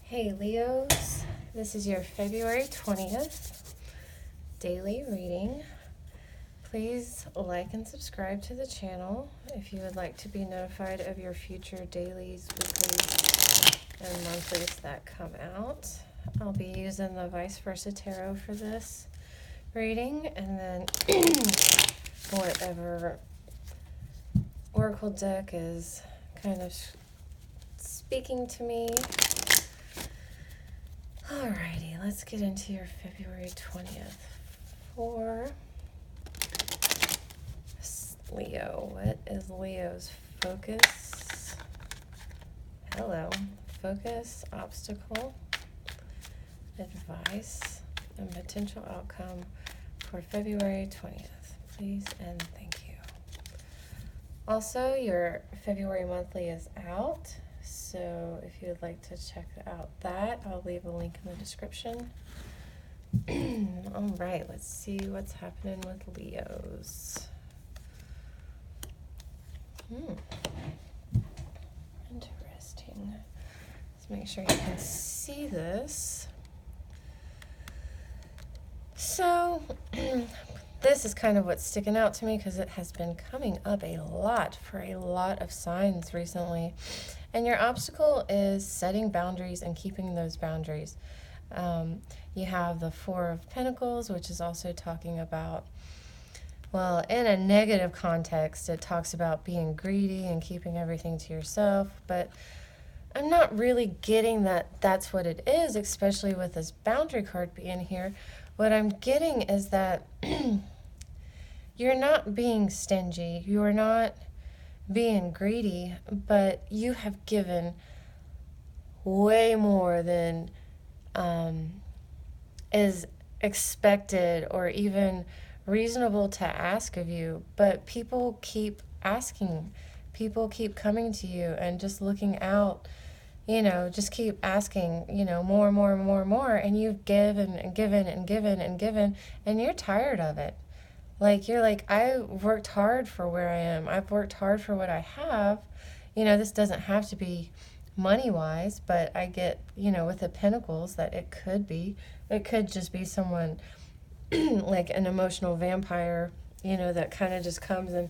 Hey Leos, this is your February 20th daily reading. Please like and subscribe to the channel if you would like to be notified of your future dailies, weeklies, and monthlies that come out. I'll be using the Vice Versa Tarot for this reading, and then whatever Oracle deck is kind of speaking to me. Alrighty, let's get into your February 20th for Leo. What is Leo's focus? Hello. Focus, obstacle, advice, and potential outcome for February 20th. Please and thank you. Also, your February monthly is out. So if you would like to check out that, I'll leave a link in the description. All right, let's see what's happening with Leos. Interesting. Let's make sure you can see this. So this is kind of what's sticking out to me because it has been coming up a lot for a lot of signs recently. And your obstacle is setting boundaries and keeping those boundaries. You have the Four of Pentacles, which is also talking about, well, in a negative context, it talks about being greedy and keeping everything to yourself. But I'm not really getting that that's what it is, especially with this boundary card being here. What I'm getting is that you're not being stingy. You are not being greedy, but you have given way more than is expected or even reasonable to ask of you. But people keep asking, people keep coming to you and just looking out, just keep asking, more, and you've given and given and given and given, and you're tired of it. You're like, I worked hard for where I am. I've worked hard for what I have. This doesn't have to be money-wise, but I get, with the Pentacles that it could be. It could just be someone like an emotional vampire, that kind of just comes and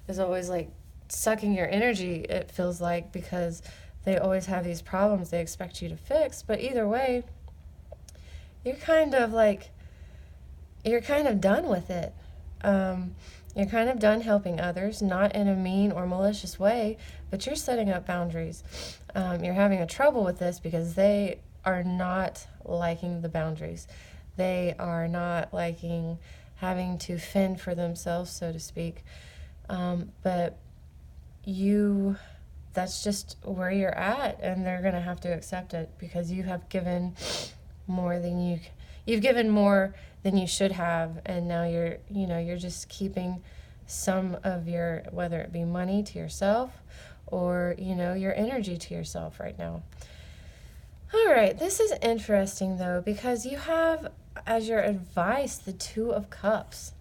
is always like sucking your energy, it feels like, because they always have these problems they expect you to fix. But either way, you're kind of done with it. You're kind of done helping others, not in a mean or malicious way, but you're setting up boundaries. You're having a trouble with this because they are not liking the boundaries. They are not liking having to fend for themselves, so to speak. But that's just where you're at, and they're going to have to accept it because you have given more than you've given more than you should have, and now you're just keeping some of your, whether it be money, to yourself, or your energy to yourself right now. All right, this is interesting though, because you have as your advice the Two of Cups.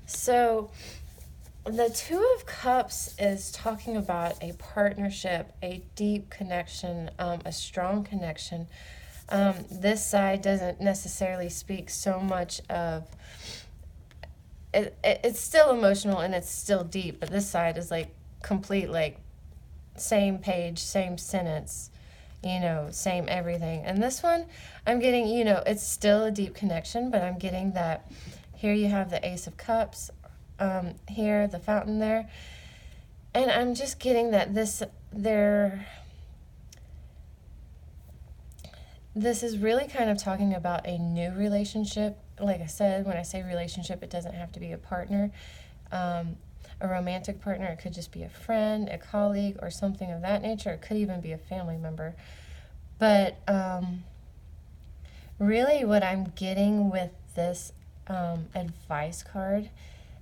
So the Two of Cups is talking about a partnership, a deep connection, a strong connection. This side doesn't necessarily speak so much of it. It's still emotional and it's still deep, but this side is like complete, like same page, same sentence, same everything. And this one, I'm getting, it's still a deep connection, but I'm getting that here you have the Ace of Cups, here the Fountain there, and I'm just getting that this is really kind of talking about a new relationship. Like I said, when I say relationship, it doesn't have to be a partner, a romantic partner. It could just be a friend, a colleague, or something of that nature. It could even be a family member. But really what I'm getting with this advice card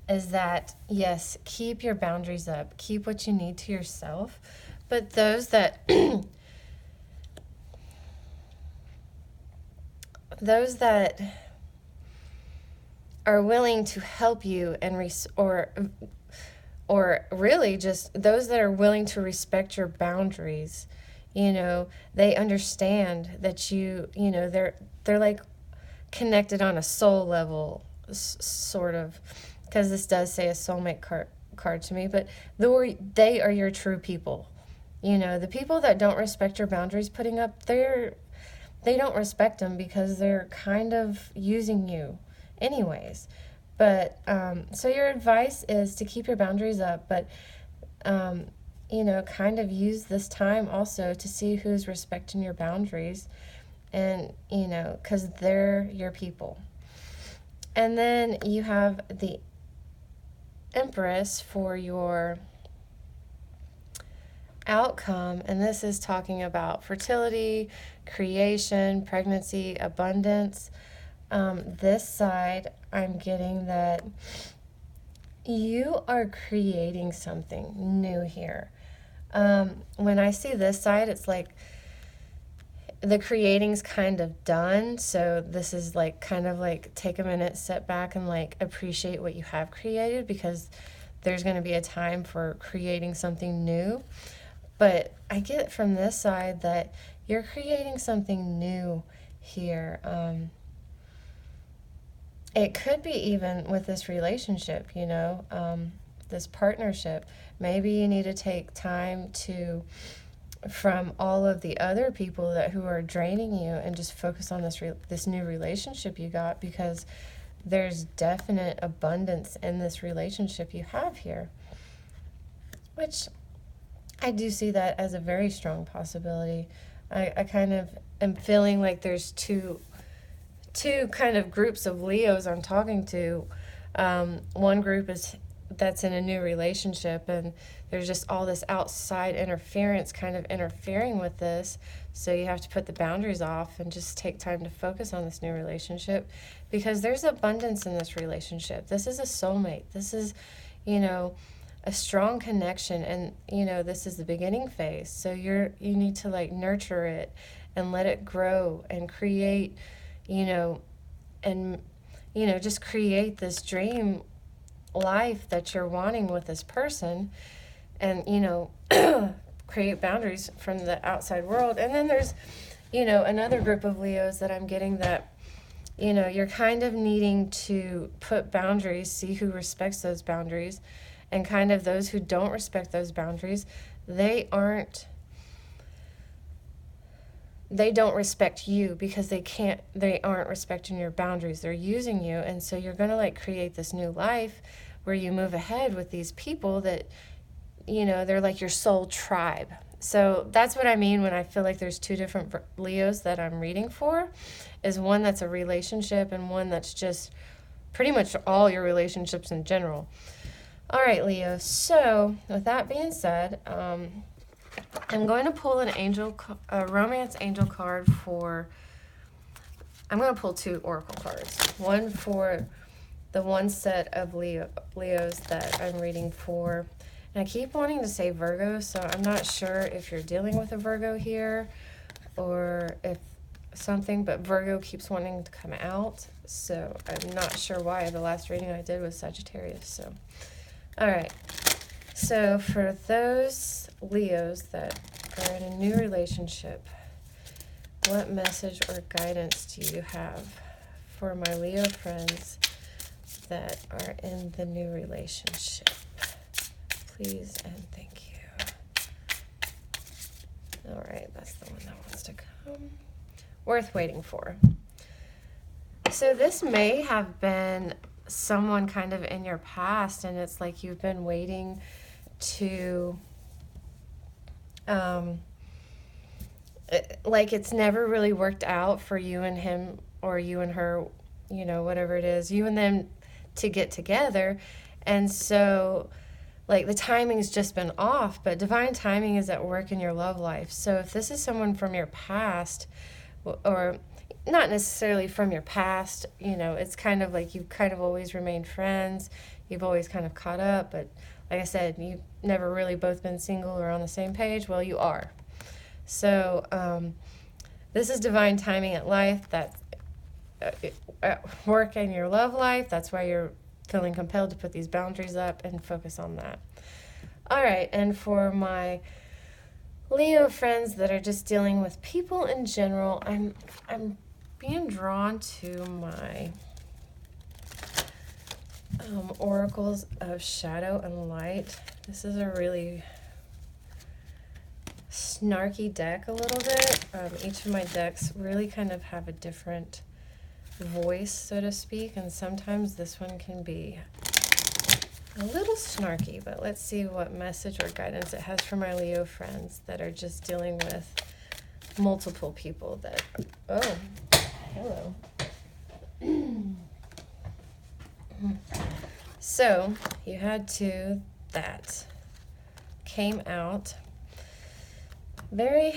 is that, yes, keep your boundaries up. Keep what you need to yourself. But those that those that are willing to help you and or really just those that are willing to respect your boundaries, You know, they understand that you know, they're like connected on a soul level, sort of, because this does say a soulmate card to me, but they are your true people. You know, the people that don't respect your boundaries putting up, they don't respect them because they're kind of using you anyways. But so your advice is to keep your boundaries up, but you know, kind of use this time also to see who's respecting your boundaries, and you know, because they're your people. And then you have the Empress for your outcome, and this is talking about fertility, creation, pregnancy, abundance. This side, I'm getting that you are creating something new here. When I see this side, it's like the creating's kind of done. So this is like kind of like take a minute, sit back, and like appreciate what you have created, because there's going to be a time for creating something new. But I get from this side that you're creating something new here. It could be even with this relationship, you know, this partnership. Maybe you need to take time to, from all of the other people who are draining you, and just focus on this new relationship you got, because there's definite abundance in this relationship you have here, which I do see that as a very strong possibility. I kind of am feeling like there's two kind of groups of Leos I'm talking to. One group is that's in a new relationship, and there's just all this outside interference kind of interfering with this. So you have to put the boundaries off and just take time to focus on this new relationship, because there's abundance in this relationship. This is a soulmate. This is, you know, a strong connection, and you know, this is the beginning phase. So you need to like nurture it and let it grow and create, you know, and you know, just create this dream life that you're wanting with this person, and you know, create boundaries from the outside world. And then there's, you know, another group of Leos that I'm getting that, you know, you're kind of needing to put boundaries, see who respects those boundaries, and kind of those who don't respect those boundaries, they don't respect you, because they aren't respecting your boundaries. They're using you. And so you're going to like create this new life where you move ahead with these people that, you know, they're like your soul tribe. So that's what I mean when I feel like there's two different Leos that I'm reading for, is one that's a relationship and one that's just pretty much all your relationships in general. All right, Leo. So with that being said, I'm going to pull a romance angel card for, I'm going to pull two oracle cards. One for the one set of Leos that I'm reading for. And I keep wanting to say Virgo, so I'm not sure if you're dealing with a Virgo here or if something, but Virgo keeps wanting to come out. So I'm not sure why. The last reading I did was Sagittarius. So, all right. So for those Leos that are in a new relationship, what message or guidance do you have for my Leo friends that are in the new relationship? Please and thank you. All right, that's the one that wants to come. Worth waiting for. So this may have been someone kind of in your past, and it's like you've been waiting to, like it's never really worked out for you and him, or you and her, you know, whatever it is, you and them to get together. And so like the timing's just been off, but divine timing is at work in your love life. So if this is someone from your past, or not necessarily from your past, you know, it's kind of like you've kind of always remained friends, you've always kind of caught up, but like I said, you've never really both been single or on the same page. Well, you are. So this is divine timing at life, that at work in your love life. That's why you're feeling compelled to put these boundaries up and focus on that. All right, and for my Leo friends that are just dealing with people in general, I'm being drawn to my oracles of shadow and light. This is a really snarky deck a little bit. Each of my decks really kind of have a different voice, so to speak, and sometimes this one can be a little snarky, but let's see what message or guidance it has for my Leo friends that are just dealing with multiple people that, oh, hello. So, you had two that came out. Very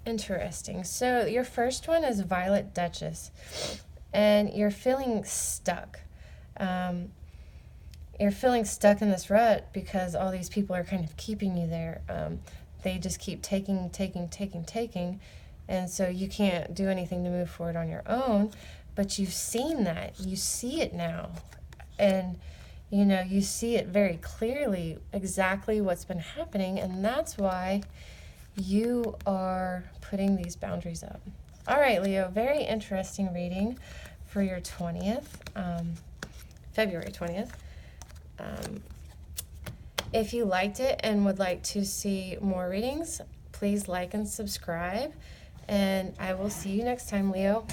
interesting. So, your first one is Violet Duchess, and you're feeling stuck. You're feeling stuck in this rut because all these people are kind of keeping you there. They just keep taking, and so you can't do anything to move forward on your own, but you've seen that. You see it now, and you see it very clearly exactly what's been happening, and that's why you are putting these boundaries up. All right, Leo, very interesting reading for your 20th, February 20th. If you liked it and would like to see more readings, please like and subscribe, and I will see you next time, Leo.